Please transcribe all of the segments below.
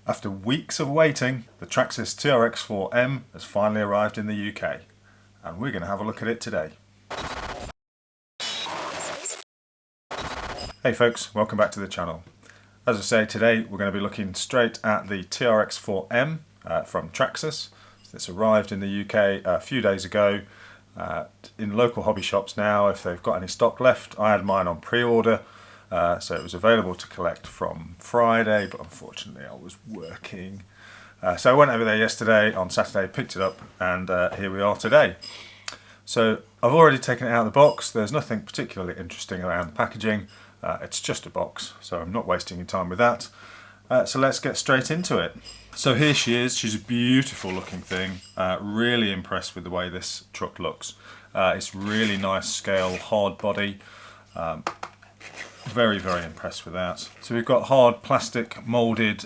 After weeks of waiting, the Traxxas TRX4M has finally arrived in the UK, and we're going to have a look at it today. Hey folks, welcome back to the channel. As I say, today we're going to be looking straight at the TRX4M from Traxxas. This arrived in the UK a few days ago in local hobby shops now if they've got any stock left. I had mine on pre-order. So it was available to collect from Friday, but unfortunately I was working. So I went over there yesterday, on Saturday, picked it up, and here we are today. So I've already taken it out of the box. There's nothing particularly interesting around the packaging. It's just a box, so I'm not wasting your time with that. So let's get straight into it. So here she is. She's a beautiful looking thing. Really impressed with the way this truck looks. It's really nice scale, hard body. Very, very impressed with that. So we've got hard plastic moulded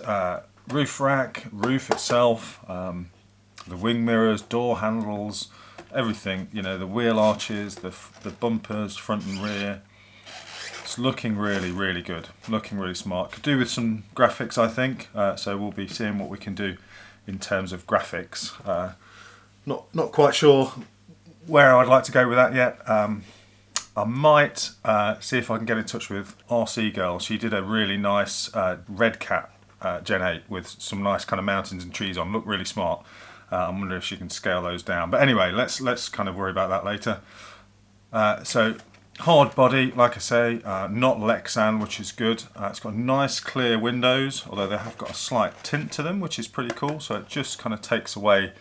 roof rack, roof itself, the wing mirrors, door handles, everything, you know, the wheel arches, the bumpers, front and rear. It's looking really, really good, looking really smart. Could do with some graphics, I think, so we'll be seeing what we can do in terms of graphics. Not quite sure where I'd like to go with that yet. I might see if I can get in touch with RC Girl. She did a really nice Red Cat Gen 8 with some nice kind of mountains and trees on. Looked really smart. I'm wondering if she can scale those down. But anyway, let's kind of worry about that later. So hard body, like I say, not Lexan, which is good. It's got nice clear windows, although they have got a slight tint to them, which is pretty cool. So it just kind of takes away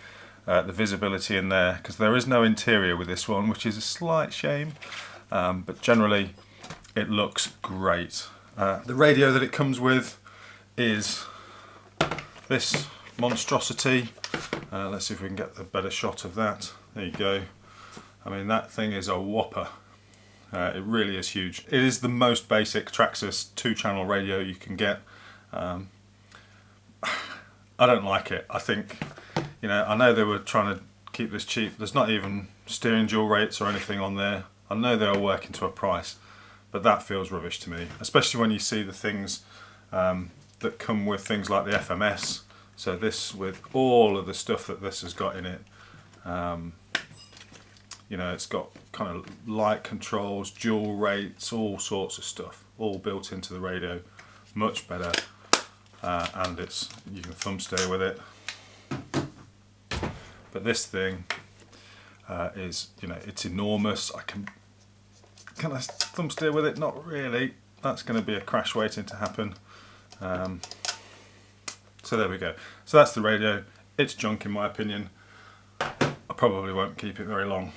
the visibility in there, because there is no interior with this one, which is a slight shame. But generally it looks great. The radio that it comes with is this monstrosity. Let's see if we can get a better shot of that. There you go. I mean, that thing is a whopper. It really is huge. It is the most basic Traxxas 2-channel radio you can get. I don't like it. I think, you know, I know they were trying to keep this cheap. There's not even steering dual rates or anything on there. I know they are working to a price, but that feels rubbish to me, especially when you see the things that come with things like the FMS. So this, with all of the stuff that this has got in it, you know, it's got kind of light controls, dual rates, all sorts of stuff, all built into the radio. Much better, and you can thumb steer with it. But this thing is, you know, it's enormous. Can I thumb steer with it? Not really. That's going to be a crash waiting to happen. So there we go. So that's the radio. It's junk in my opinion. I probably won't keep it very long,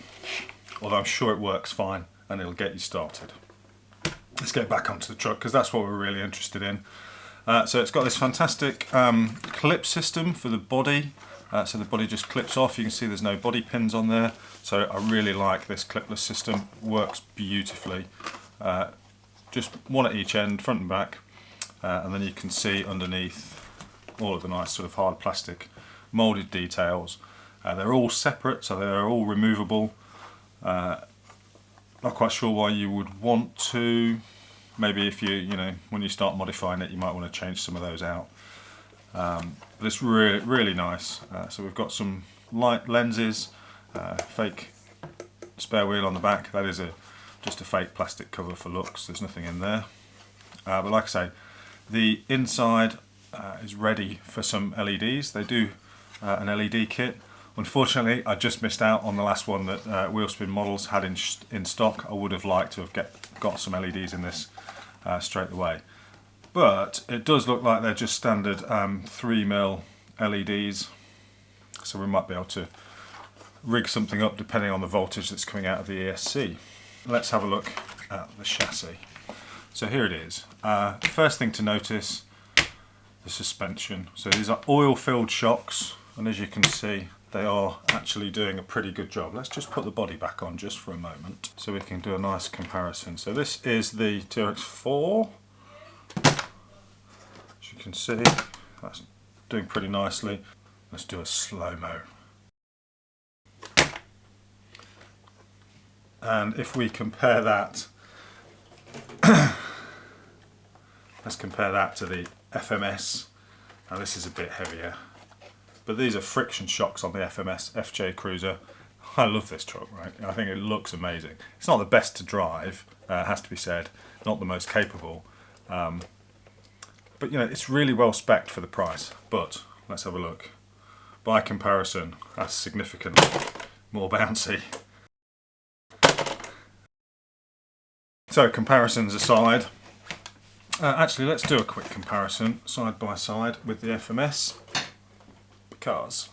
although I'm sure it works fine and it'll get you started. Let's get back onto the truck, because that's what we're really interested in. So it's got this fantastic clip system for the body. So the body just clips off. You can see there's no body pins on there. So I really like this clipless system. Works beautifully. Just one at each end, front and back. And then you can see underneath all of the nice sort of hard plastic moulded details. They're all separate, so they're all removable. Not quite sure why you would want to. Maybe if you know, when you start modifying it, you might want to change some of those out. But it's really, really nice. So we've got some light lenses, fake spare wheel on the back. That is just a fake plastic cover for looks. There's nothing in there. But like I say, the inside is ready for some LEDs. They do an LED kit. Unfortunately, I just missed out on the last one that Wheelspin Models had in stock. I would have liked to have got some LEDs in this straight away. But it does look like they're just standard 3mm LEDs, so we might be able to rig something up depending on the voltage that's coming out of the ESC. Let's have a look at the chassis. So here it is. First thing to notice, the suspension. So these are oil-filled shocks, and as you can see, they are actually doing a pretty good job. Let's just put the body back on just for a moment so we can do a nice comparison. So this is the TRX4. As you can see, that's doing pretty nicely. Let's do a slow-mo. And if we compare that, let's compare that to the FMS Now this is a bit heavier, but these are friction shocks on the FMS FJ Cruiser. I love this truck, right? I think it looks amazing. It's not the best to drive, has to be said, not the most capable, but you know, it's really well spec'd for the price. But let's have a look. By comparison, that's significantly more bouncy. So comparisons aside, actually let's do a quick comparison side by side with the FMS, because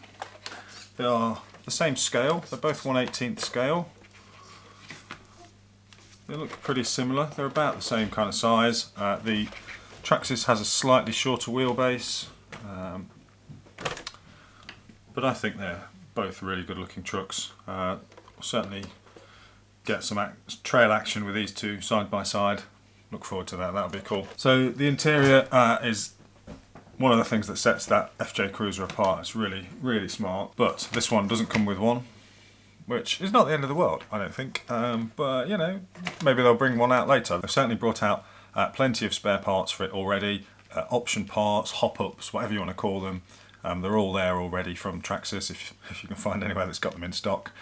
they are the same scale. They're both 1/18 scale. They look pretty similar. They're about the same kind of size. The Traxxas has a slightly shorter wheelbase, but I think they're both really good looking trucks. We'll certainly get some trail action with these two side by side. Look forward to that, that'll be cool. So the interior is one of the things that sets that FJ Cruiser apart. It's really, really smart, but this one doesn't come with one, which is not the end of the world, I don't think. But you know, maybe they'll bring one out later. They've certainly brought out plenty of spare parts for it already, option parts, hop-ups, whatever you want to call them. They're all there already from Traxxas, if you can find anywhere that's got them in stock.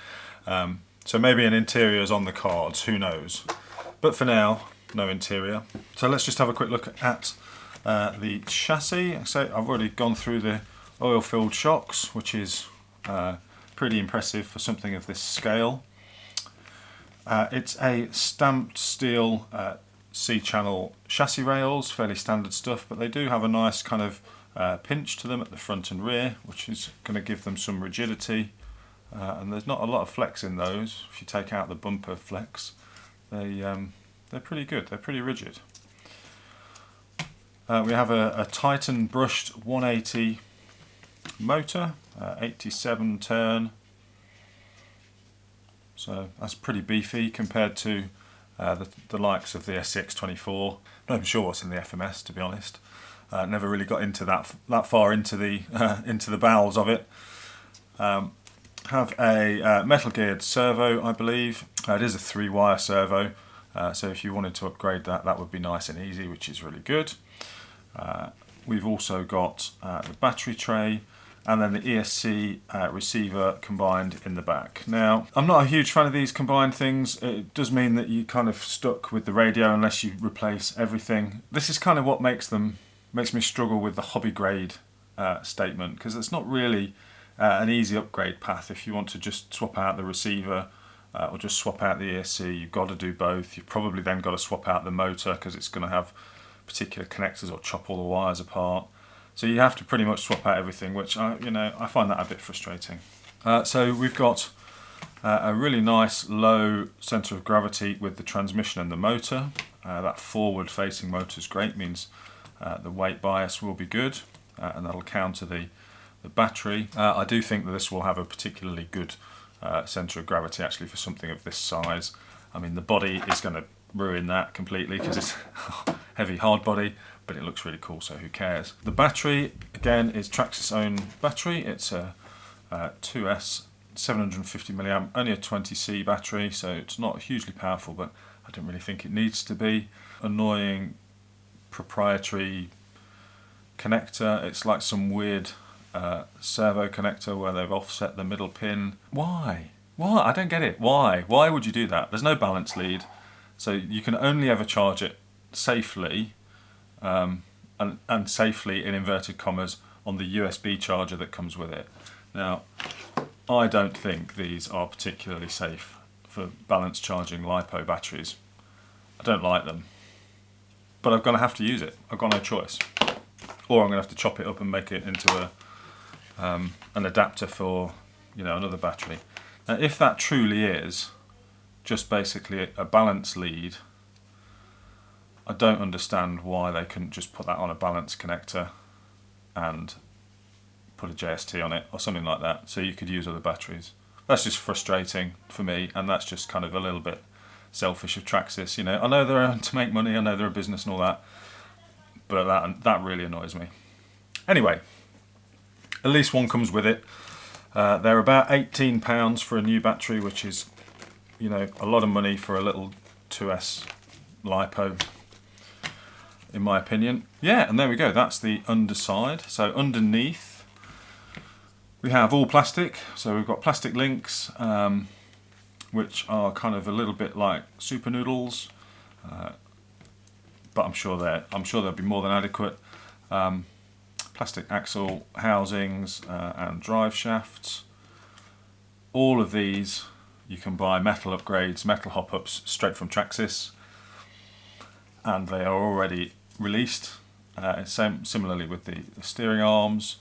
So maybe an interior is on the cards, who knows. But for now, no interior. So let's just have a quick look at the chassis. So I've already gone through the oil-filled shocks, which is pretty impressive for something of this scale. It's a stamped steel C-channel chassis rails, fairly standard stuff, but they do have a nice kind of pinch to them at the front and rear, which is going to give them some rigidity. And there's not a lot of flex in those. If you take out the bumper flex, they're pretty good. They're pretty rigid. We have a Titan brushed 180 motor, 87 turn. So that's pretty beefy compared to the likes of the SCX24. Not even sure what's in the FMS, to be honest. Never really got into that far into the into the bowels of it. Have a metal geared servo, I believe. It is a 3-wire servo, so if you wanted to upgrade that, that would be nice and easy, which is really good. We've also got the battery tray and then the ESC receiver combined in the back. Now, I'm not a huge fan of these combined things. It does mean that you're kind of stuck with the radio unless you replace everything. This is kind of what makes me struggle with the hobby grade statement, because it's not really an easy upgrade path. If you want to just swap out the receiver or just swap out the ESC, you've got to do both. You've probably then got to swap out the motor because it's going to have particular connectors or chop all the wires apart. So you have to pretty much swap out everything, which I find that a bit frustrating. So we've got a really nice low centre of gravity with the transmission and the motor. That forward facing motor is great, means the weight bias will be good, and that'll counter the battery. I do think that this will have a particularly good centre of gravity actually for something of this size. I mean, the body is going to ruin that completely because it's heavy hard body, but it looks really cool, so who cares. The battery again is Traxxas' own battery. It's a 2S 750 milliamp, only a 20C battery, so it's not hugely powerful, but I don't really think it needs to be. Annoying proprietary connector. It's like some weird servo connector where they've offset the middle pin. Why? I don't get it. Why would you do that? There's no balance lead, so you can only ever charge it safely, and safely in inverted commas, on the USB charger that comes with it. Now, I don't think these are particularly safe for balance charging LiPo batteries. I don't like them, but I'm going to have to use it. I've got no choice, or I'm going to have to chop it up and make it into an adapter for another battery. Now, if that truly is just basically a balance lead, I don't understand why they couldn't just put that on a balance connector and put a JST on it or something like that, so you could use other batteries. That's just frustrating for me, and that's just kind of a little bit selfish of Traxxas. I know they're out to make money, I know they're a business and all that, but that really annoys me. Anyway, at least one comes with it. They're about £18 for a new battery, which is a lot of money for a little 2S LiPo. in my opinion. Yeah, and there we go, that's the underside. So underneath we have all plastic, so we've got plastic links, which are kind of a little bit like super noodles, but I'm sure they'll be more than adequate. Plastic axle housings and drive shafts. All of these you can buy metal upgrades, metal hop-ups straight from Traxxas, and they are already released. Similarly with the steering arms,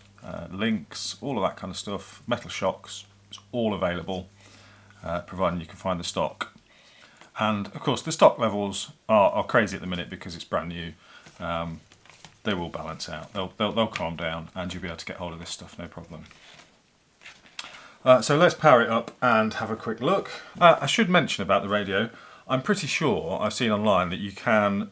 links, all of that kind of stuff, metal shocks, it's all available, providing you can find the stock. And of course the stock levels are crazy at the minute because it's brand new. They will balance out, they'll calm down, and you'll be able to get hold of this stuff no problem. So let's power it up and have a quick look. I should mention about the radio, I'm pretty sure I've seen online that you can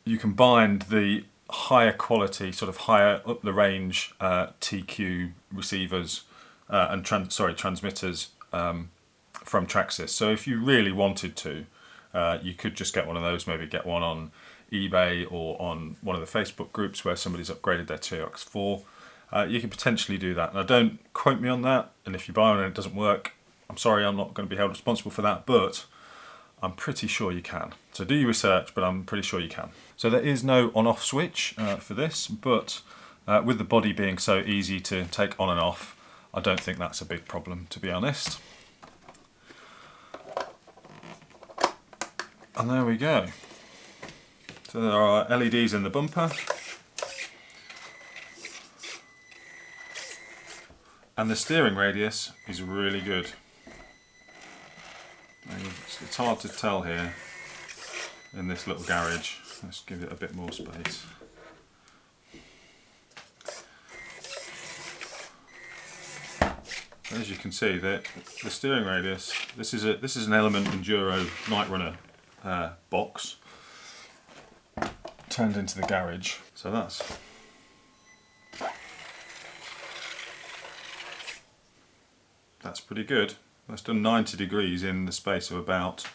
bind the higher quality, sort of higher up the range TQ receivers and transmitters from Traxxas. So if you really wanted to, you could just get one of those, maybe get one on eBay or on one of the Facebook groups where somebody's upgraded their TRX4. You can potentially do that. Now don't quote me on that, and if you buy one and it doesn't work, I'm sorry, I'm not going to be held responsible for that, but I'm pretty sure you can. So do your research, but I'm pretty sure you can. So there is no on-off switch for this, but with the body being so easy to take on and off, I don't think that's a big problem, to be honest. And there we go. So there are LEDs in the bumper. And the steering radius is really good. It's hard to tell here in this little garage. Let's give it a bit more space. As you can see, the steering radius. This is an Element Enduro Night Runner box turned into the garage. So that's pretty good. That's done 90 degrees in the space of about,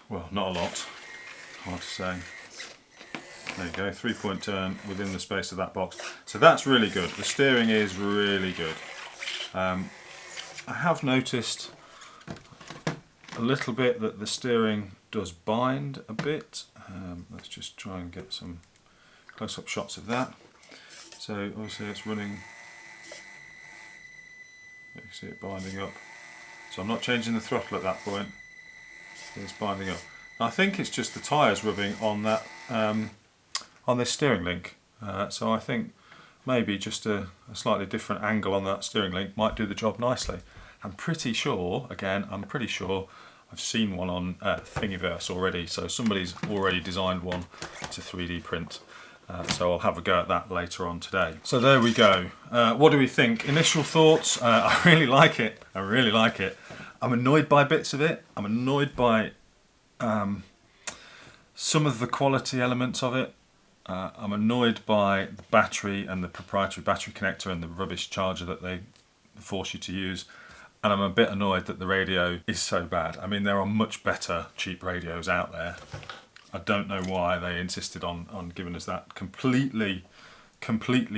well, not a lot, hard to say. There you go, 3-point turn within the space of that box. So that's really good. The steering is really good. I have noticed a little bit that the steering does bind a bit. Let's just try and get some close-up shots of that. So obviously it's running. You can see it binding up. So I'm not changing the throttle at that point. It's binding up. I think it's just the tyres rubbing on that on this steering link. So I think maybe just a slightly different angle on that steering link might do the job nicely. I'm pretty sure, again, I've seen one on Thingiverse already, so somebody's already designed one to 3D print. So I'll have a go at that later on today. So there we go. What do we think? Initial thoughts, I really like it. I really like it. I'm annoyed by bits of it. I'm annoyed by some of the quality elements of it. I'm annoyed by the battery and the proprietary battery connector and the rubbish charger that they force you to use. And I'm a bit annoyed that the radio is so bad. I mean, there are much better cheap radios out there. I don't know why they insisted on giving us that completely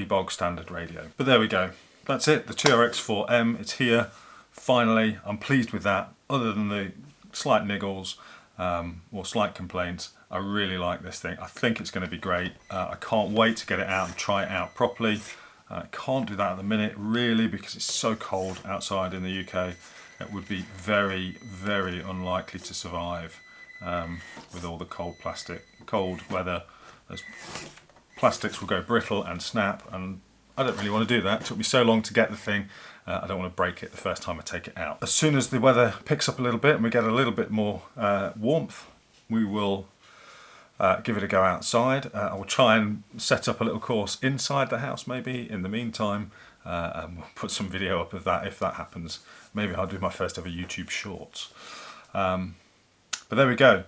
bog standard radio. But there we go. That's it, the TRX4M, it's here. Finally, I'm pleased with that. Other than the slight niggles or slight complaints, I really like this thing. I think it's going to be great. I can't wait to get it out and try it out properly. I can't do that at the minute, really, because it's so cold outside in the UK. It would be very, very unlikely to survive with all the cold weather. Those plastics will go brittle and snap, and I don't really want to do that. It took me so long to get the thing. I don't want to break it the first time I take it out. As soon as the weather picks up a little bit and we get a little bit more warmth, we will give it a go outside. I will try and set up a little course inside the house maybe in the meantime, and we'll put some video up of that if that happens. Maybe I'll do my first ever YouTube shorts. But there we go.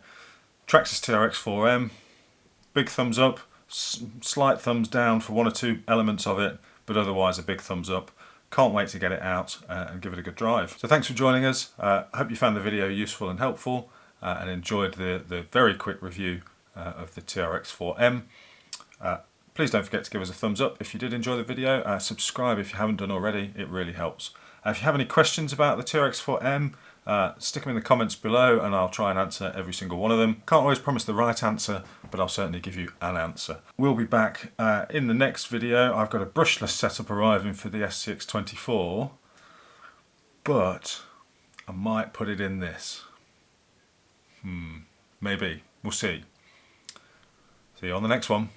Traxxas TRX4M, big thumbs up, slight thumbs down for one or two elements of it, but otherwise a big thumbs up. Can't wait to get it out and give it a good drive. So thanks for joining us. I hope you found the video useful and helpful. and enjoyed the very quick review of the TRX4M. Please don't forget to give us a thumbs up if you did enjoy the video. Subscribe if you haven't done already, it really helps. If you have any questions about the TRX4M, stick them in the comments below and I'll try and answer every single one of them. Can't always promise the right answer, but I'll certainly give you an answer. We'll be back in the next video. I've got a brushless setup arriving for the SCX24, but I might put it in this. Maybe. We'll see. See you on the next one.